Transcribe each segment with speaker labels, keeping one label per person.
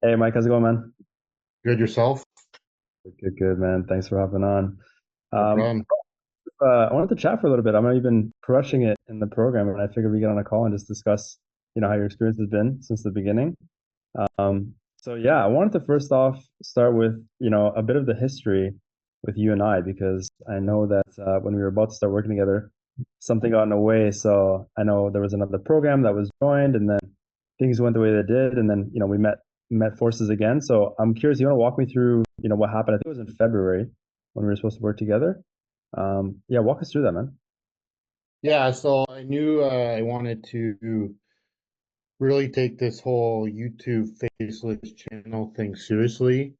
Speaker 1: Hey Mike, how's it going, man?
Speaker 2: Good yourself?
Speaker 1: Good, good, man. Thanks for hopping on.
Speaker 2: No
Speaker 1: Um,
Speaker 2: problem.
Speaker 1: I wanted to chat for a little bit. I know you've been crushing it in the program, and I figured we get on a call and just discuss, how your experience has been since the beginning. So yeah, I wanted to first off start with, a bit of the history with you and I, because I know that when we were about to start working together, something got in the way. So I know there was another program that was joined, and then things went the way they did, and then we met forces again. So I'm curious, you want to walk me through, what happened? I think it was in February when we were supposed to work together. Yeah, walk us through that, man.
Speaker 2: Yeah, so I knew I wanted to really take this whole YouTube faceless channel thing seriously.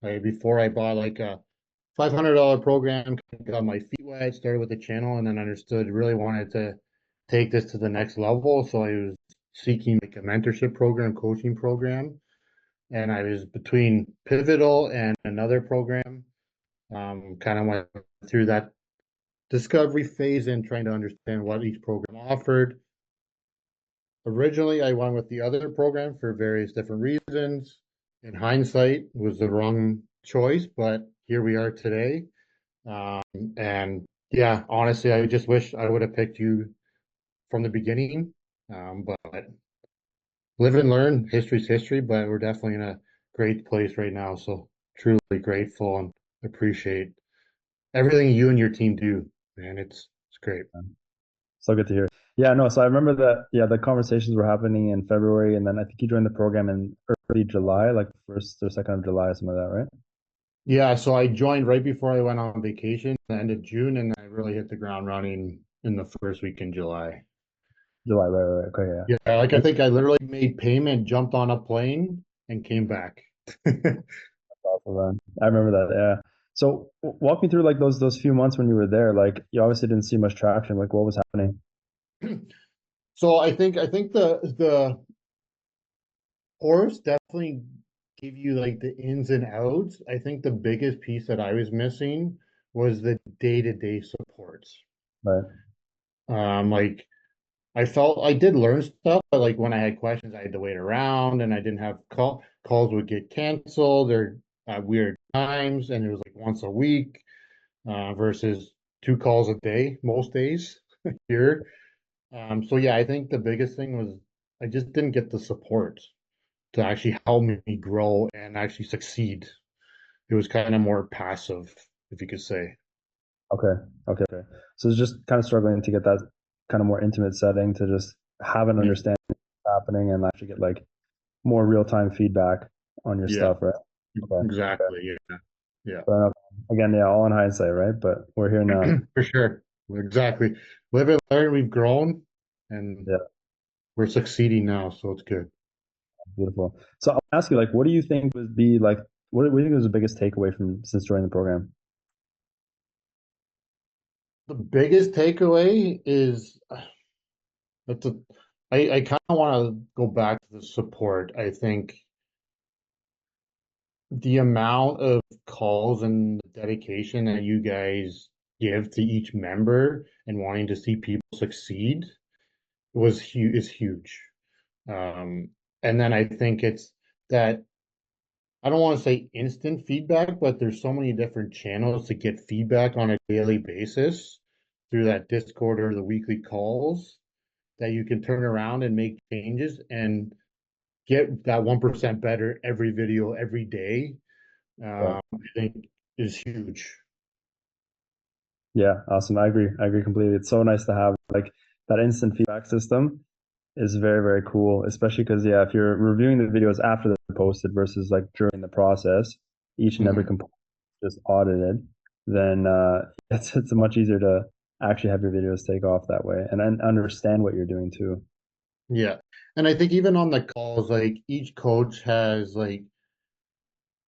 Speaker 2: Before I bought like a $500 program, got my feet wet, started with the channel, and then understood really wanted to take this to the next level. So I was seeking like a mentorship program, coaching program, and I was between Pivotal and another program. Kind of went through that discovery phase and trying to understand what each program offered. Originally, I went with the other program for various different reasons. In hindsight, it was the wrong choice, but here we are today. Um, and yeah, honestly, I just wish I would have picked you from the beginning. But live and learn, history's history, but we're definitely in a great place right now. So truly grateful and appreciate everything you and your team do, man. It's great.
Speaker 1: So good to hear. Yeah, no, so I remember that, yeah, the conversations were happening in February, and then I think you joined the program in early July, like first or second of July, something like that, right?
Speaker 2: Yeah, so I joined right before I went on vacation, the end of June, and I really hit the ground running in the first week in July.
Speaker 1: July, right. Okay, yeah.
Speaker 2: Yeah, like I
Speaker 1: And
Speaker 2: think I literally made payment, jumped on a plane, and came back.
Speaker 1: awesome, man. I remember that, yeah. So walk me through like those few months when you were there. Like you obviously didn't see much traction. Like what was happening?
Speaker 2: So I think the course definitely give you like the ins and outs. I think the biggest piece that I was missing was the day-to-day supports.
Speaker 1: Right.
Speaker 2: Like I felt I did learn stuff, but like when I had questions, I had to wait around, and I didn't have calls would get canceled or weird times, and it was like once a week versus two calls a day most days here. So yeah, I think the biggest thing was I just didn't get the support to actually help me grow and actually succeed. It was kind of more passive, if you could say.
Speaker 1: Okay. Okay. So it's just kind of struggling to get that kind of more intimate setting to just have an
Speaker 2: Yeah,
Speaker 1: understanding of what's happening and actually get like more real-time feedback on your
Speaker 2: yeah,
Speaker 1: stuff, right? Okay. Okay.
Speaker 2: exactly. Yeah, yeah.
Speaker 1: Fair enough. Again, yeah, all in hindsight, right? But we're here now.
Speaker 2: For sure. Exactly. Live and learn, we've grown and
Speaker 1: Yeah,
Speaker 2: we're succeeding now, so it's good.
Speaker 1: beautiful. So I'll ask you, like, what do you think would be like, what do you think was the biggest takeaway from since joining the program?
Speaker 2: The biggest takeaway is that's a I kind of want to go back to the support. I think the amount of calls and the dedication that you guys give to each member and wanting to see people succeed was huge is huge. Um, and then I think it's that I don't want to say instant feedback, but there's so many different channels to get feedback on a daily basis through that Discord or the weekly calls that you can turn around and make changes and get that 1% better every video, every day.
Speaker 1: Yeah.
Speaker 2: I think is huge.
Speaker 1: Yeah, awesome. I agree. I agree completely. It's so nice to have like that instant feedback system is very, very cool, especially because yeah, if you're reviewing the videos after they're posted versus like during the process, each and every
Speaker 2: Mhm.
Speaker 1: component is just audited, then it's much easier to actually have your videos take off that way and then understand what you're doing too.
Speaker 2: Yeah. And I think even on the calls, like each coach has like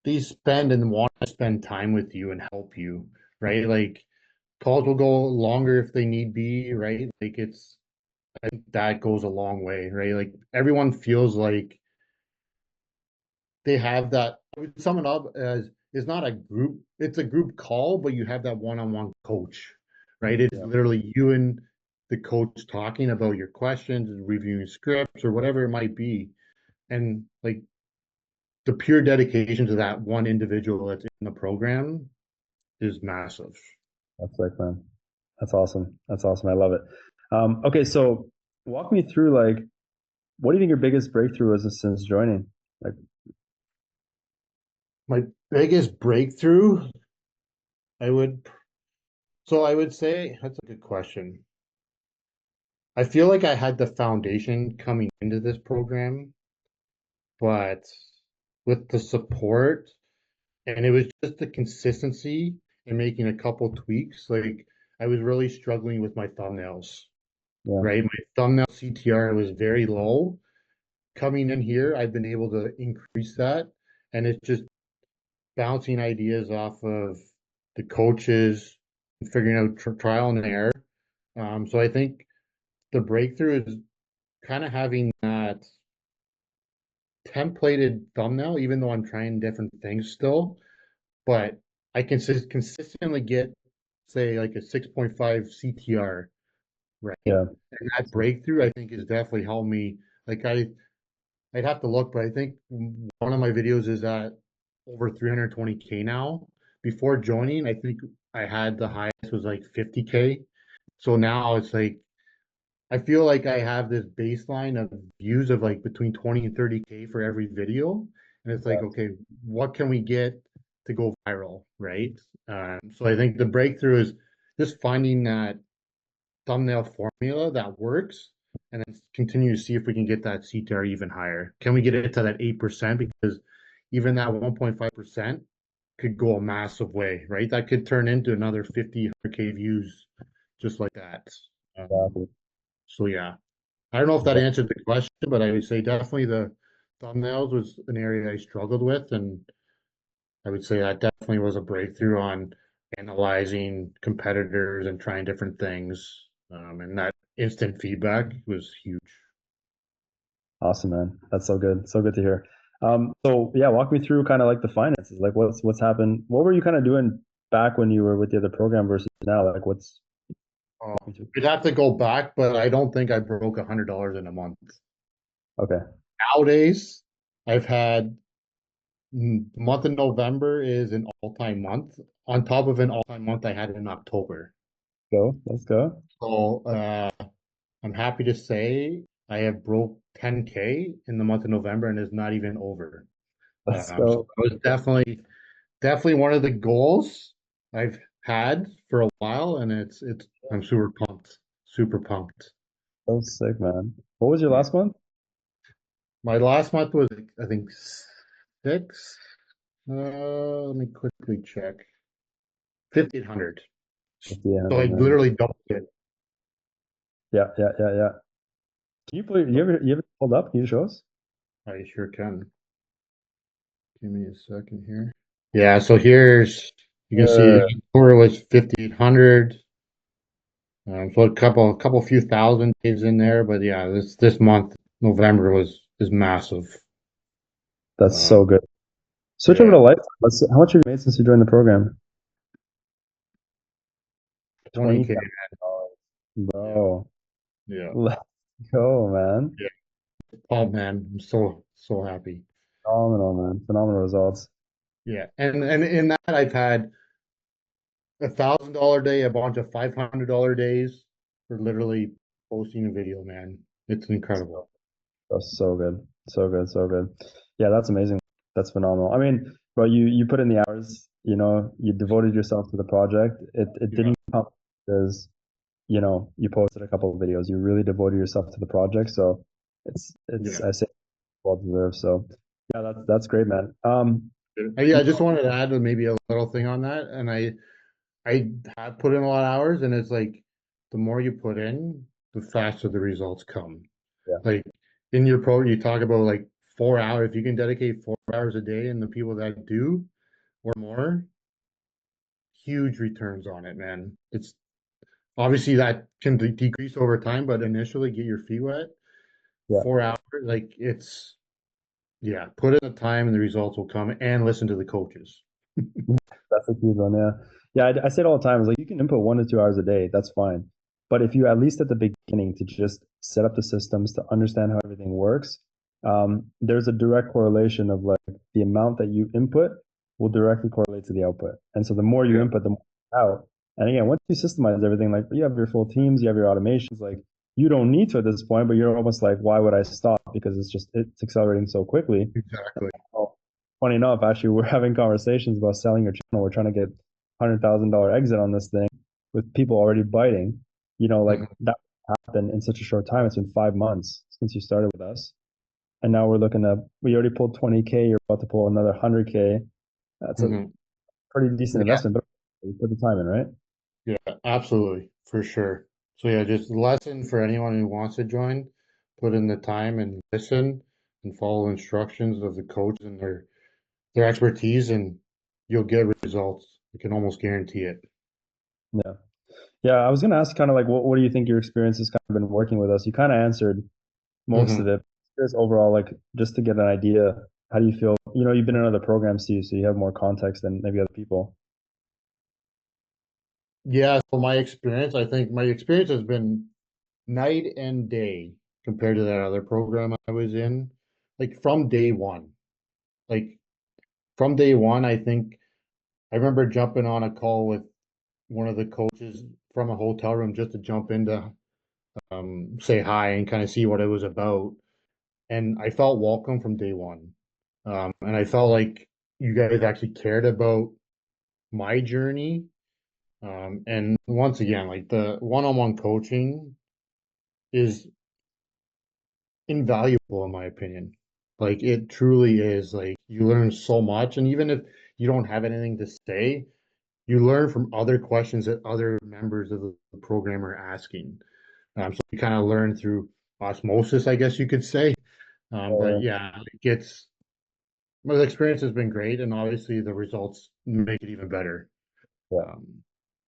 Speaker 2: they spend and want to spend time with you and help you, right? Like calls will go longer if they need be, right? Like it's I think that goes a long way, right? Like everyone feels like they have that. I would sum it up as it's not a group, it's a group call, but you have that one-on-one coach, right? It's
Speaker 1: Yeah.
Speaker 2: literally you and the coach talking about your questions, reviewing scripts or whatever it might be. And like the pure dedication to that one individual that's in the program is massive.
Speaker 1: That's like, man, that's awesome. That's awesome. I love it. Okay, so walk me through like, what do you think your biggest breakthrough was since joining? Like,
Speaker 2: My biggest breakthrough, I would I would say that's a good question. I feel like I had the foundation coming into this program, but with the support and it was just the consistency and making a couple tweaks. Like I was really struggling with my thumbnails,
Speaker 1: yeah,
Speaker 2: right? My thumbnail CTR was very low. Coming in here, I've been able to increase that, and it's just bouncing ideas off of the coaches and figuring out trial and error. So I think the breakthrough is kind of having that templated thumbnail, even though I'm trying different things still, but I can consistently get, say, like a 6.5 CTR, right?
Speaker 1: yeah,
Speaker 2: And that breakthrough, I think, has definitely helped me. Like I'd have to look, but I think one of my videos is at over 320K now. Before joining, I think I had the highest was like 50K. So now it's like I feel like I have this baseline of views of like between 20 and 30K for every video. And it's like, okay, what can we get to go viral, right? So I think the breakthrough is just finding that thumbnail formula that works and then continue to see if we can get that CTR even higher. Can we get it to that 8%? Because even that 1.5% could go a massive way, right? That could turn into another 50, 100K views just like that. Um,
Speaker 1: exactly.
Speaker 2: so yeah, I don't know if that
Speaker 1: Exactly.
Speaker 2: answered the question, but I would say definitely the thumbnails was an area I struggled with, and I would say that definitely was a breakthrough on analyzing competitors and trying different things. And that instant feedback was huge.
Speaker 1: Awesome, man. That's so good. So good to hear. So yeah, walk me through kind of like the finances. Like what's happened? What were you kind of doing back when you were with the other program versus now? Like what's
Speaker 2: Oh,
Speaker 1: walk me through?
Speaker 2: we'd have to go back, but I don't think I broke $100 in a month.
Speaker 1: Okay,
Speaker 2: Nowadays, I've had the month of November is an all-time month. On top of an all-time month I had in October.
Speaker 1: go. Let's go.
Speaker 2: So I'm happy to say I have broke 10K in the month of November and is not even over.
Speaker 1: Let's
Speaker 2: So
Speaker 1: go.
Speaker 2: that was definitely one of the goals I've had for a while, and it's I'm super pumped.
Speaker 1: So sick, man. What was your
Speaker 2: Yeah.
Speaker 1: last month?
Speaker 2: My last month was I think six. Let me quickly check. 1,500.
Speaker 1: 5800,
Speaker 2: So I
Speaker 1: man.
Speaker 2: literally doubled it.
Speaker 1: Yeah, yeah, yeah, yeah. Can you believe you ever pulled up? Can you show us?
Speaker 2: I sure can. Give me a second here. Yeah, so here's you can see
Speaker 1: Uh,
Speaker 2: October was 5,800. So a couple few thousand days in there, but yeah, this month November was is massive.
Speaker 1: that's
Speaker 2: Uh,
Speaker 1: so good. Switch over to
Speaker 2: yeah,
Speaker 1: lifetime. How much have you made since you joined the program?
Speaker 2: 20K.
Speaker 1: 20,000.
Speaker 2: Yeah,
Speaker 1: Bro.
Speaker 2: yeah,
Speaker 1: Let's go, man.
Speaker 2: yeah. Oh man, I'm so happy.
Speaker 1: Phenomenal, man. Phenomenal results.
Speaker 2: Yeah, and in that I've had $1,000 day, a bunch of $500 days for literally posting a video, man. It's incredible.
Speaker 1: That's so good. So good. So good. Yeah, that's amazing. That's phenomenal. I mean, bro, you put in the hours, you devoted yourself to the project. It
Speaker 2: Yeah,
Speaker 1: didn't come because, you posted a couple of videos. You really devoted yourself to the project. So it's
Speaker 2: yeah.
Speaker 1: I say well deserved. So yeah, that's great, man.
Speaker 2: Yeah, I just wanted to add maybe a little thing on that, and I have put in a lot of hours, and it's like the more you put in, the faster the results come.
Speaker 1: Yeah,
Speaker 2: Like in your pro, you talk about like 4 hours. If you can dedicate 4 hours a day, and the people that do or more, huge returns on it, man. It's obviously that can decrease over time, but initially get your feet wet.
Speaker 1: yeah.
Speaker 2: 4 hours, like it's yeah, put in the time and the results will come, and listen to the coaches.
Speaker 1: That's a huge one. Yeah. Yeah. I say it all the time. It's like you can input 1 to 2 hours a day. That's fine. But if you, at least at the beginning, to just set up the systems to understand how everything works, there's a direct correlation of like the amount that you input will directly correlate to the output. And so the more you
Speaker 2: Yeah,
Speaker 1: input, the more out. And again, once you systemize everything, like you have your full teams, you have your automations, like you don't need to at this point, but you're almost like, why would I stop? Because it's accelerating so quickly.
Speaker 2: exactly.
Speaker 1: Well, funny enough, actually, we're having conversations about selling your channel. We're trying to get $100,000 exit on this thing with people already biting. Like
Speaker 2: Mhm,
Speaker 1: that happened in such a short time. It's been 5 months since you started with us. And now we already pulled 20K. You're about to pull another 100K. That's a
Speaker 2: mhm.
Speaker 1: pretty decent
Speaker 2: Yeah,
Speaker 1: investment, but you put the time in, right?
Speaker 2: yeah, absolutely, for sure. So yeah, just a lesson for anyone who wants to join, put in the time and listen and follow instructions of the coach and their expertise, and you'll get results. I can almost guarantee it.
Speaker 1: Yeah. Yeah. I was going to ask kind of like, what do you think your experience has kind of been working with us? You kind of answered most of
Speaker 2: Hmm.
Speaker 1: it. Just overall, like just to get an idea, how do you feel? You've been in other programs too, so you have more context than maybe other people.
Speaker 2: Yeah, so my experience, I think my experience has been night and day compared to that other program I was in. Like from day one, like from day one, I think I remember jumping on a call with one of the coaches from a hotel room just to jump in to say hi and kind of see what it was about. And I felt welcome from day one. And I felt like you guys actually cared about my journey. And once again, like the one-on-one coaching is invaluable in my opinion. Like it truly is. Like you learn so much, and even if you don't have anything to say, you learn from other questions that other members of the program are asking. So you kind of learn through osmosis, I guess you could say. But
Speaker 1: Uh,
Speaker 2: yeah, it gets my experience has been great, and obviously the results make it even better.
Speaker 1: yeah,
Speaker 2: Um,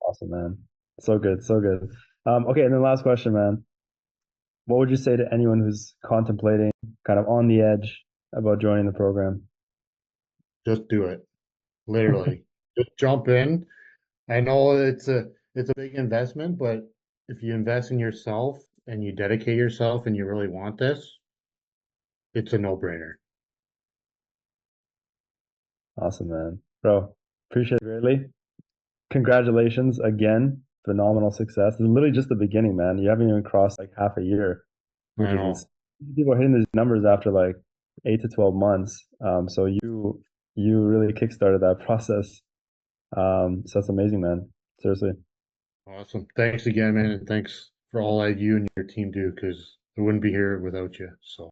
Speaker 1: awesome, man. So good, so good. Okay, and then last question, man. What would you say to anyone who's contemplating, kind of on the edge about joining the program?
Speaker 2: just do it, literally. Just jump in. I know it's a big investment, but if you invest in yourself and you dedicate yourself and you really want this, it's a no-brainer.
Speaker 1: Awesome, man. Bro, appreciate it greatly. Congratulations again. Phenomenal success. It's literally just the beginning, man. You haven't even crossed like half a year, which
Speaker 2: I
Speaker 1: is
Speaker 2: know.
Speaker 1: insane. People are hitting these numbers after like 8 to 12 months. So you really kickstarted that process. So that's amazing, man. Seriously.
Speaker 2: Awesome. Thanks again, man, and thanks for all that you and your team do because I wouldn't be here without you. So